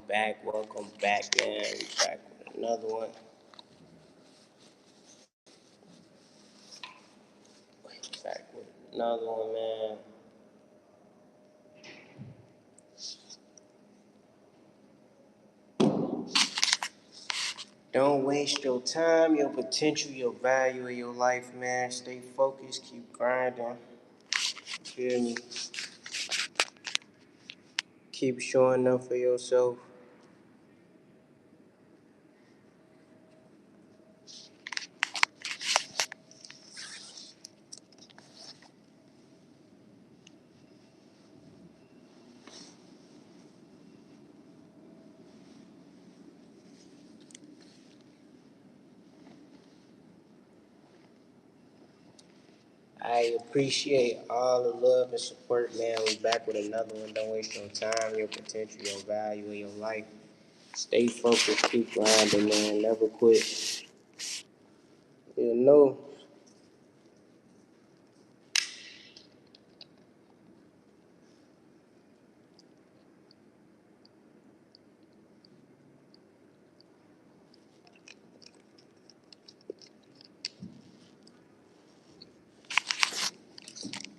back. Welcome back, man. We back with another one. Back with another one, man. Don't waste your time, your potential, your value of your life, man. Stay focused, keep grinding. Feel me? Keep showing up for yourself. I appreciate all the love and support, man. We back with another one. Don't waste your time, your potential, your value of your life. Stay focused, keep grinding, man. Never quit. You know,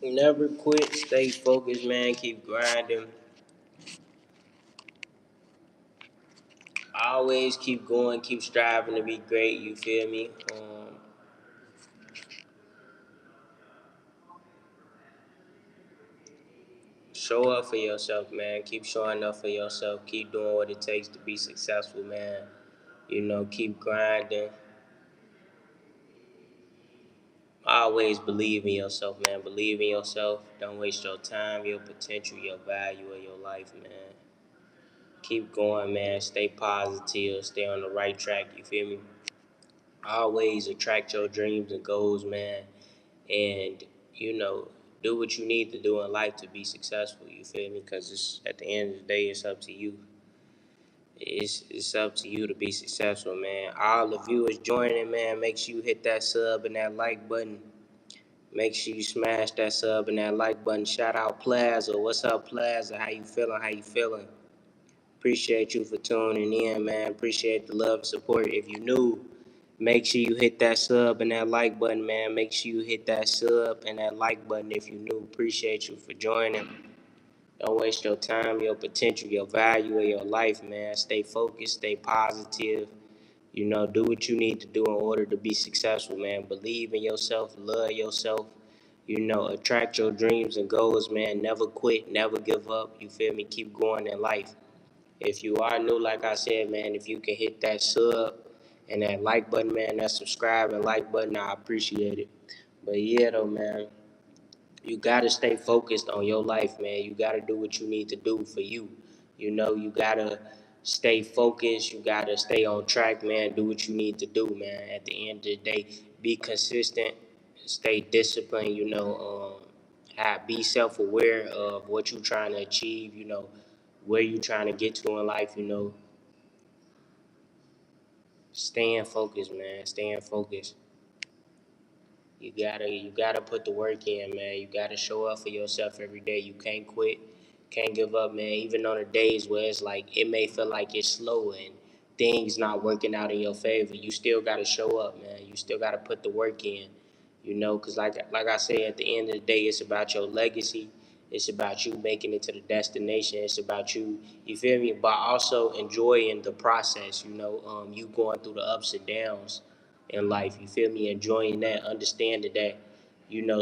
never quit. Stay focused, man. Keep grinding. Always keep going. Keep striving to be great. You feel me? Show up for yourself, man. Keep showing up for yourself. Keep doing what it takes to be successful, man. Keep grinding. Always believe in yourself, man. Believe in yourself. Don't waste your time, your potential, your value of your life, man. Keep going, man. Stay positive. Stay on the right track. You feel me? Always attract your dreams and goals, man. And, you know, do what you need to do in life to be successful. You feel me? Because it's at the end of the day, it's up to you. It's up to you to be successful, man. All the viewers joining, man. Make sure you hit that sub and that like button. Make sure you smash that sub and that like button. Shout out Plaza. What's up, Plaza? How you feeling? How you feeling? Appreciate you for tuning in, man. Appreciate the love and support. If you new, make sure you hit that sub and that like button, man. Make sure you hit that sub and that like button if you new. Appreciate you for joining. Don't waste your time, your potential, your value of your life, man. Stay focused, stay positive. Do what you need to do in order to be successful, man. Believe in yourself, love yourself. Attract your dreams and goals, man. Never quit, never give up. You feel me? Keep going in life. If you are new, like I said, man, if you can hit that sub and that like button, man, that subscribe and like button, I appreciate it. But yeah, though, man, you gotta stay focused on your life, man. You gotta do what you need to do for you. You gotta stay focused. You gotta stay on track, man. Do what you need to do, man. At the end of the day, be consistent, stay disciplined. Be self-aware of what you're trying to achieve. Where you're trying to get to in life. Staying focused, man. Staying focused. You gotta put the work in, man. You gotta show up for yourself every day. You can't quit, can't give up, man. Even on the days where it's like it may feel like it's slow and things not working out in your favor, you still gotta show up, man. You still gotta put the work in, because like I say, at the end of the day, it's about your legacy. It's about you making it to the destination. It's about you, you feel me? But also enjoying the process. You going through the ups and downs in life. You feel me? Enjoying that, understanding that,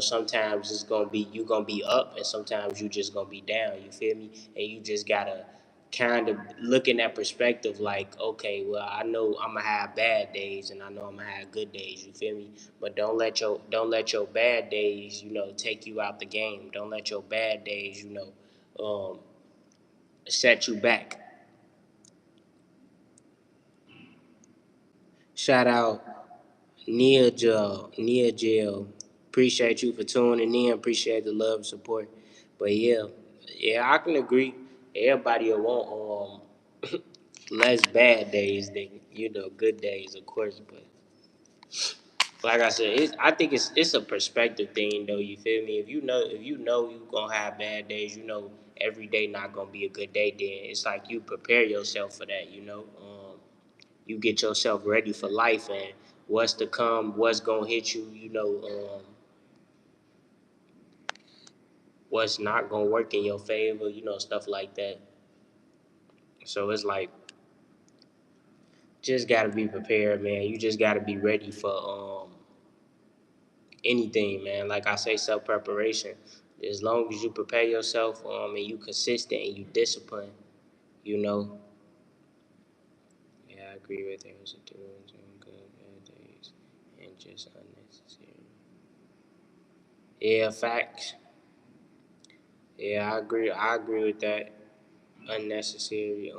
sometimes it's gonna be you gonna be up and sometimes you just gonna be down. You feel me? And you just gotta kind of look in that perspective like, okay, well, I know I'm gonna have bad days and I know I'm gonna have good days. You feel me? But don't let your bad days, take you out the game. Don't let your bad days, set you back. Shout out Nia Jail. Appreciate you for tuning in. Appreciate the love and support. But yeah, I can agree. Everybody will want less bad days than good days, of course. But like I said, I think it's a perspective thing, though. You feel me? If you know you gonna have bad days, every day not gonna be a good day, then it's like you prepare yourself for that, you get yourself ready for life and what's to come, what's gonna hit you, what's not gonna work in your favor, stuff like that. So it's like just gotta be prepared, man. You just gotta be ready for anything, man. Like I say, self preparation. As long as you prepare yourself, and you consistent and you discipline, you know. Yeah, I agree with it. It was a doing some good bad days and just unnecessary. Yeah, facts. Yeah, I agree with that. Unnecessary.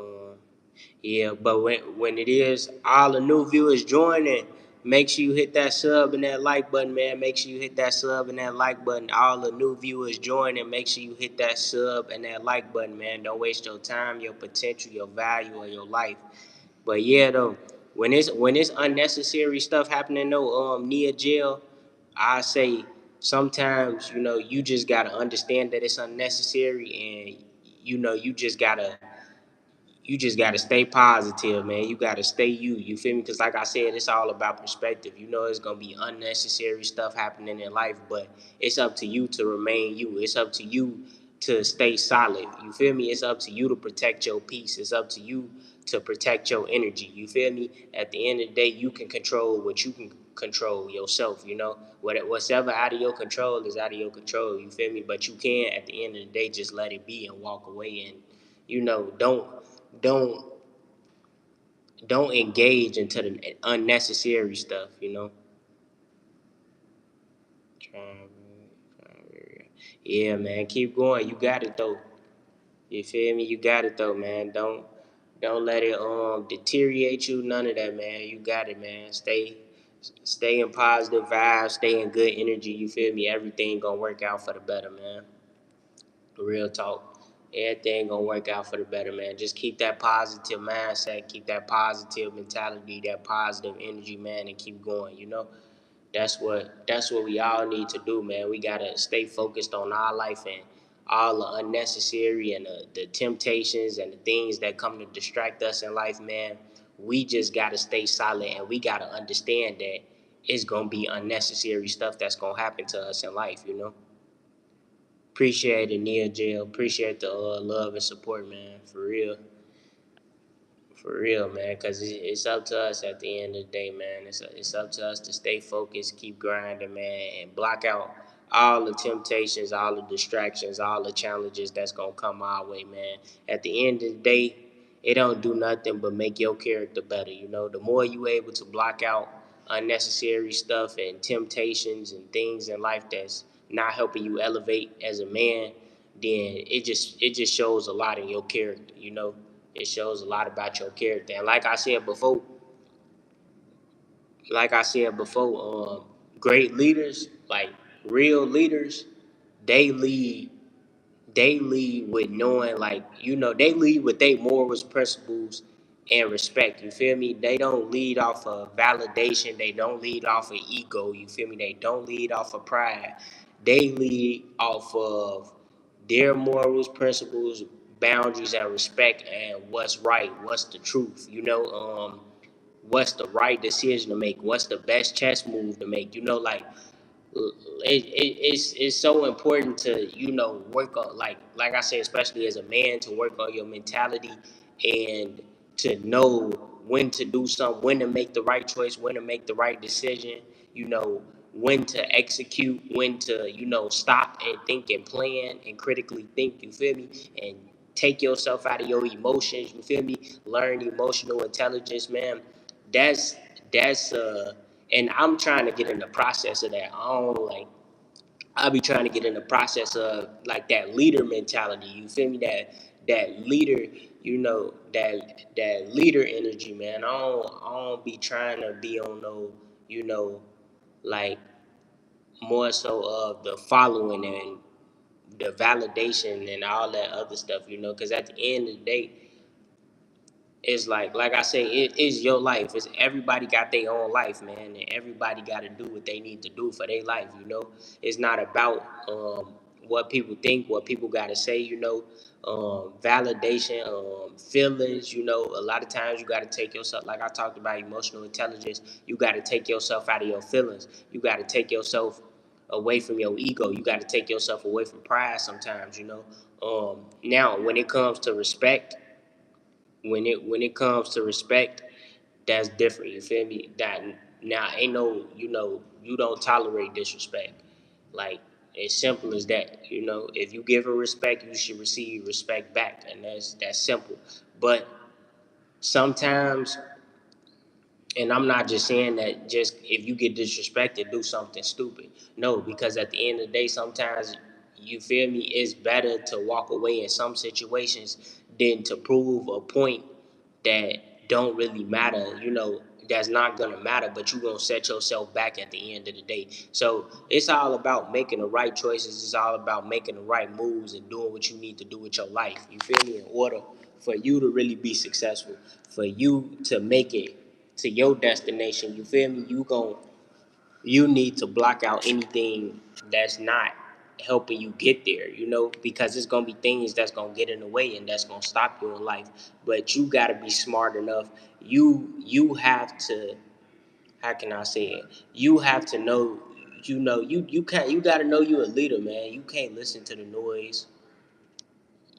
Yeah, but when it is all the new viewers joining, make sure you hit that sub and that like button, man. Make sure you hit that sub and that like button. All the new viewers joining, make sure you hit that sub and that like button, man. Don't waste your time, your potential, your value, or your life. But yeah, though, when it's unnecessary stuff happening though, near jail, I say sometimes you just gotta understand that it's unnecessary, and you just gotta stay positive, man. You gotta stay you. You feel me? Because like I said, it's all about perspective. It's gonna be unnecessary stuff happening in life, but it's up to you to remain you. It's up to you to stay solid. You feel me? It's up to you to protect your peace. It's up to you to protect your energy. You feel me? At the end of the day, you can control what you can control yourself. Whatever out of your control is out of your control. You feel me? But you can, at the end of the day, just let it be and walk away, and don't don't engage into the unnecessary stuff. Yeah, man, keep going. You got it though. You feel me? You got it though, man. Don't let it deteriorate you. None of that, man. You got it, man. Stay in positive vibes. Stay in good energy. You feel me? Everything gonna work out for the better, man. Real talk. Everything gonna work out for the better, man. Just keep that positive mindset, keep that positive mentality, that positive energy, man, and keep going. That's what we all need to do, man. We gotta stay focused on our life and all the unnecessary and the temptations and the things that come to distract us in life, man. We just gotta stay solid and we gotta understand that it's gonna be unnecessary stuff that's gonna happen to us in life. Appreciate it, Nia Jail. Appreciate the love and support, man. For real. For real, man. Because it's up to us at the end of the day, man. It's up to us to stay focused, keep grinding, man, and block out all the temptations, all the distractions, all the challenges that's going to come our way, man. At the end of the day, it don't do nothing but make your character better. The more you able to block out unnecessary stuff and temptations and things in life that's not helping you elevate as a man, then it just shows a lot in your character. It shows a lot about your character. And like I said before, great leaders, like real leaders, they lead they lead with knowing, like, they lead with their morals, principles, and respect. You feel me? They don't lead off of validation. They don't lead off of ego. You feel me? They don't lead off of pride. They lead off of their morals, principles, boundaries, and respect, and what's right, what's the truth. What's the right decision to make? What's the best chess move to make? Like it's so important to work on, like I said, especially as a man, to work on your mentality and to know when to do something, when to make the right choice, when to make the right decision, you know when to execute, when to stop and think and plan and critically think. You feel me? And take yourself out of your emotions. You feel me? Learn emotional intelligence, man. That's and I'm trying to get in the process of that. I'll be trying to get in the process of like that leader mentality. You feel me? That leader, that leader energy, man. I don't be trying to be on no, like more so of the following and the validation and all that other stuff, because at the end of the day, it's like I say, it is your life. It's everybody got their own life, man, and everybody got to do what they need to do for their life. It's not about what people think, what people got to say, validation, feelings, a lot of times you got to take yourself, like I talked about emotional intelligence, you got to take yourself out of your feelings. You got to take yourself away from your ego. You got to take yourself away from pride sometimes. Now, when it comes to respect, that's different. You feel me? That now ain't no, you don't tolerate disrespect. Like, as simple as that. If you give her respect, you should receive respect back, and that's simple. But sometimes, and I'm not just saying that just if you get disrespected, do something stupid. No, because at the end of the day, sometimes, you feel me, it's better to walk away in some situations than to prove a point that don't really matter, that's not gonna matter, but you're gonna set yourself back at the end of the day. So it's all about making the right choices. It's all about making the right moves and doing what you need to do with your life. You feel me? In order for you to really be successful, for you to make it to your destination, you feel me? You need to block out anything that's not helping you get there, because it's gonna be things that's gonna get in the way and that's gonna stop you in life. But you gotta be smart enough. You have to, how can I say it? You have to know, you can't, you gotta know you're a leader, man. You can't listen to the noise.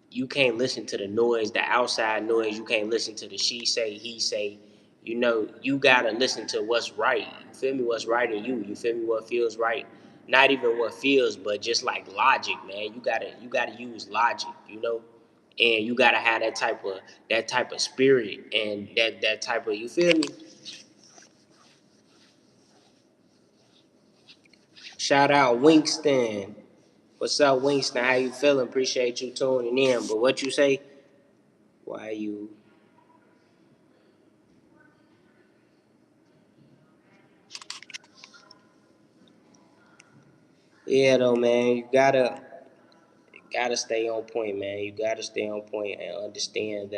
You can't listen to the noise, the outside noise. You can't listen to the she say, he say. You gotta listen to what's right. You feel me? What's right in you. You feel me? What feels right. Not even what feels, but just like logic, man. You gotta use logic, and you gotta have that type of spirit and that type of, you feel me? Shout out Winston. What's up, Winston? How you feeling? Appreciate you tuning in. But what you say? Why you? Yeah, though, man. You gotta stay on point, man. You gotta stay on point and understand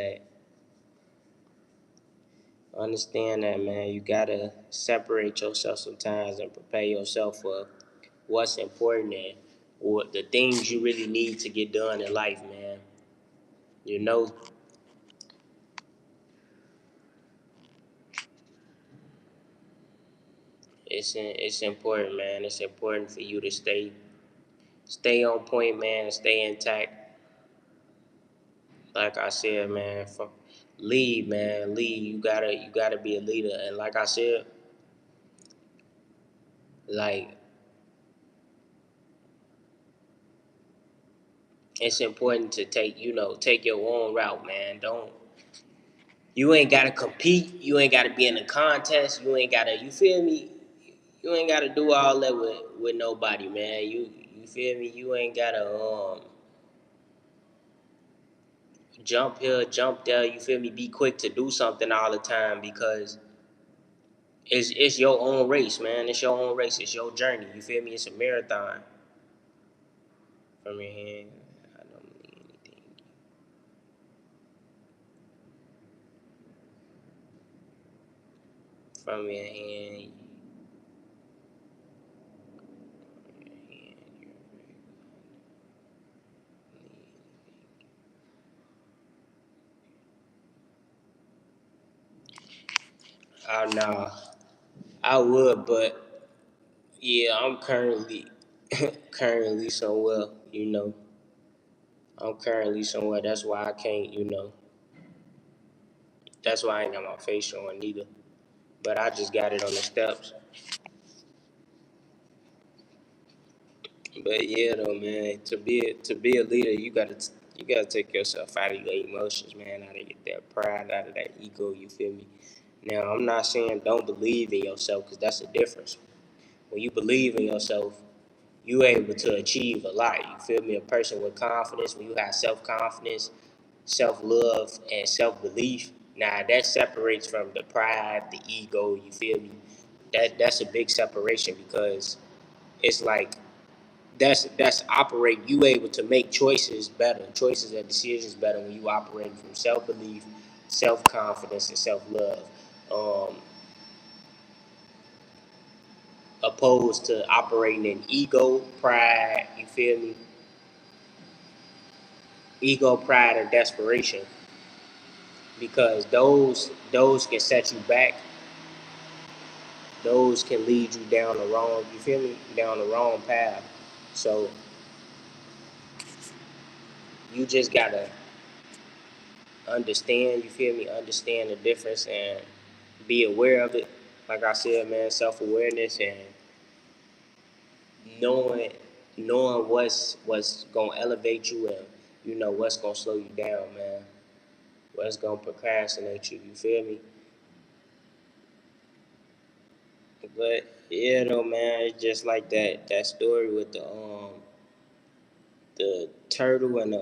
that, man. You gotta separate yourself sometimes and prepare yourself for what's important and what the things you really need to get done in life, man. You know, it's important, man. It's important for you to stay on point, man, and stay intact. Like I said, man, lead, man, lead. You gotta be a leader, and like I said, like, it's important to take your own route, man. Don't You ain't gotta compete. You ain't gotta be in a contest. You ain't gotta. You feel me? You ain't gotta do all that with nobody, man. You feel me? You ain't gotta jump here, jump there. You feel me? Be quick to do something all the time because it's your own race, man. It's your own race. It's your journey. You feel me? It's a marathon. From your hand, I don't need anything. From your hand. Oh no, I would, but yeah, I'm currently somewhere. I'm currently somewhere. That's why I can't. That's why I ain't got my face showing either. But I just got it on the steps. But yeah, though, man, to be a leader, you gotta take yourself out of your emotions, man. Out of that pride, out of that ego. You feel me? Now, I'm not saying don't believe in yourself, because that's the difference. When you believe in yourself, you able to achieve a lot. You feel me? A person with confidence, when you have self confidence, self love, and self belief. Now that separates from the pride, the ego. You feel me? That's a big separation, because it's like that's operate. You able to make choices better, choices and decisions better when you operate from self belief, self confidence, and self love. Um, Opposed to operating in ego, pride. You feel me? ego, pride, or desperation, because those can set you back. Those can lead you down the wrong, you feel me, down the wrong path. So you just gotta understand, you feel me, understand the difference and be aware of it. Like I said, man, self-awareness and knowing knowing what's gonna elevate you, and you know what's gonna slow you down, man. What's gonna procrastinate you, you feel me? But yeah though, man, it's just like that story with the turtle and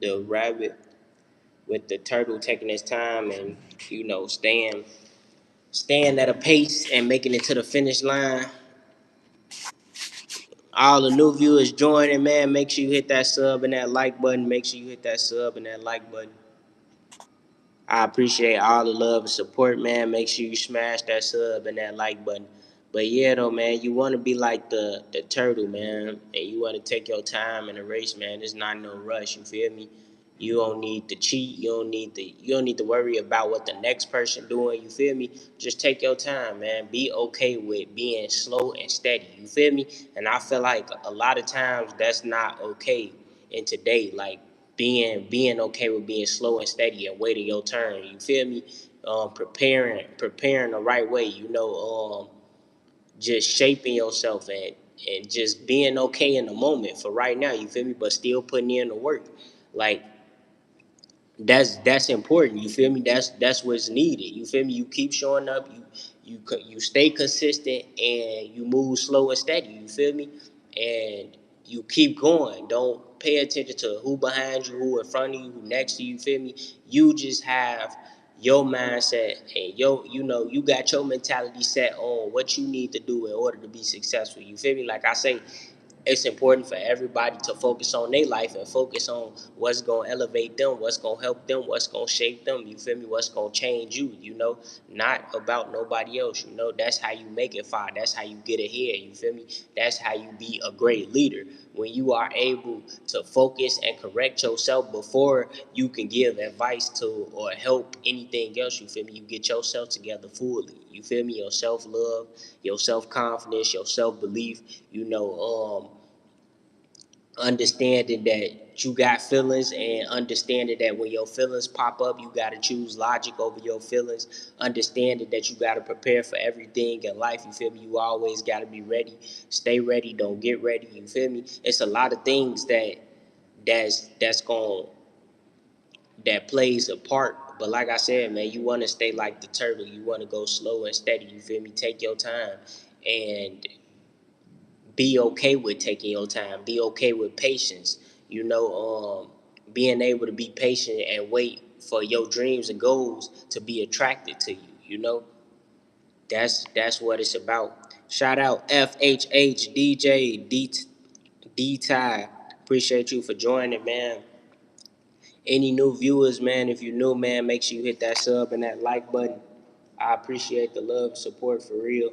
the rabbit, with the turtle taking his time and staying at a pace and making it to the finish line. All the new viewers joining, man, make sure you hit that sub and that like button. Make sure you hit that sub and that like button. I appreciate all the love and support, man. Make sure you smash that sub and that like button. But yeah, though, man, you want to be like the turtle, man, and you want to take your time in a race, man. There's not no rush. You feel me? You don't need to cheat. You don't need to worry about what the next person doing. You feel me? Just take your time, man. Be okay with being slow and steady. You feel me? And I feel like a lot of times that's not okay in today. Like being okay with being slow and steady and waiting your turn. You feel me? Preparing the right way. Just shaping yourself and just being okay in the moment for right now. You feel me? But still putting in the work. Like that's important. You feel me? That's what's needed. You feel me? You keep showing up. You stay consistent and you move slow and steady. You feel me? And you keep going. Don't pay attention to who behind you, who in front of you, who next to you. You feel me? You just have your mindset and you got your mentality set on what you need to do in order to be successful. You feel me? Like I say, it's important for everybody to focus on their life and focus on what's going to elevate them, what's going to help them, what's going to shape them. You feel me? What's going to change you, not about nobody else. That's how you make it far. That's how you get ahead. You feel me? That's how you be a great leader. When you are able to focus and correct yourself before you can give advice to or help anything else, you feel me? You get yourself together fully. You feel me? Your self love, your self confidence, your self belief, understanding that you got feelings and understanding that when your feelings pop up, you got to choose logic over your feelings. Understanding that you got to prepare for everything in life. You feel me? You always got to be ready. Stay ready. Don't get ready. You feel me? It's a lot of things that's going that plays a part. But like I said, man, you want to stay like the turtle. You want to go slow and steady. You feel me? Take your time and be okay with taking your time. Be okay with patience. Being able to be patient and wait for your dreams and goals to be attracted to you. That's what it's about. Shout out FHH DJ D Ty. Appreciate you for joining, man. Any new viewers, man, if you're new, man, make sure you hit that sub and that like button. I appreciate the love and support for real.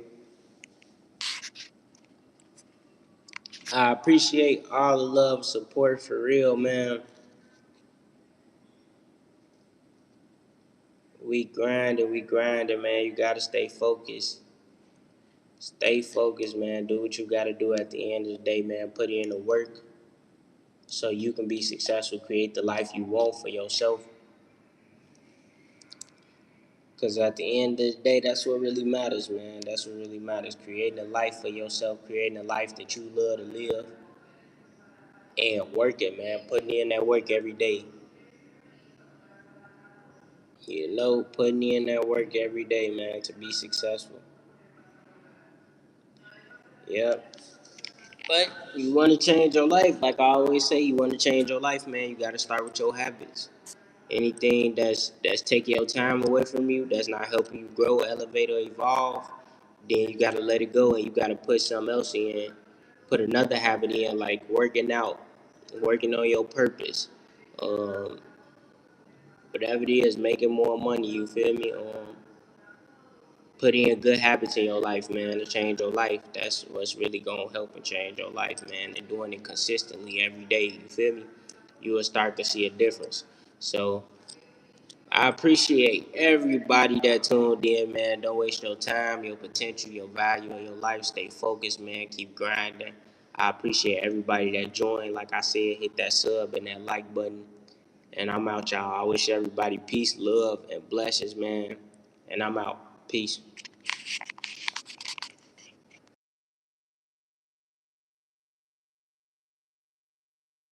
I appreciate all the love and support for real, man. We grinding, man. You gotta stay focused. Stay focused, man. Do what you gotta do at the end of the day, man. Put in the work so you can be successful. Create the life you want for yourself. Cause at the end of the day, that's what really matters, man. That's what really matters. Creating a life for yourself, creating a life that you love to live, and working, man. Putting in that work every day. Putting in that work every day, man, to be successful. Yep. But you want to change your life, like I always say, you want to change your life, man. You got to start with your habits. Anything that's taking your time away from you, that's not helping you grow, elevate, or evolve, then you got to let it go and you got to put something else in. Put another habit in, like working out, working on your purpose, um, whatever it is, making more money. You feel me? Put in good habits in your life, man, to change your life. That's what's really gonna help and change your life, man. And doing it consistently every day. You feel me? you will start to see a difference. So I appreciate everybody that tuned in, man. Don't waste your time, your potential, your value, and your life. Stay focused, man. Keep grinding. I appreciate everybody that joined. Like I said, hit that sub and that like button. And I'm out, y'all. I wish everybody peace, love, and blessings, man. And I'm out. Peace.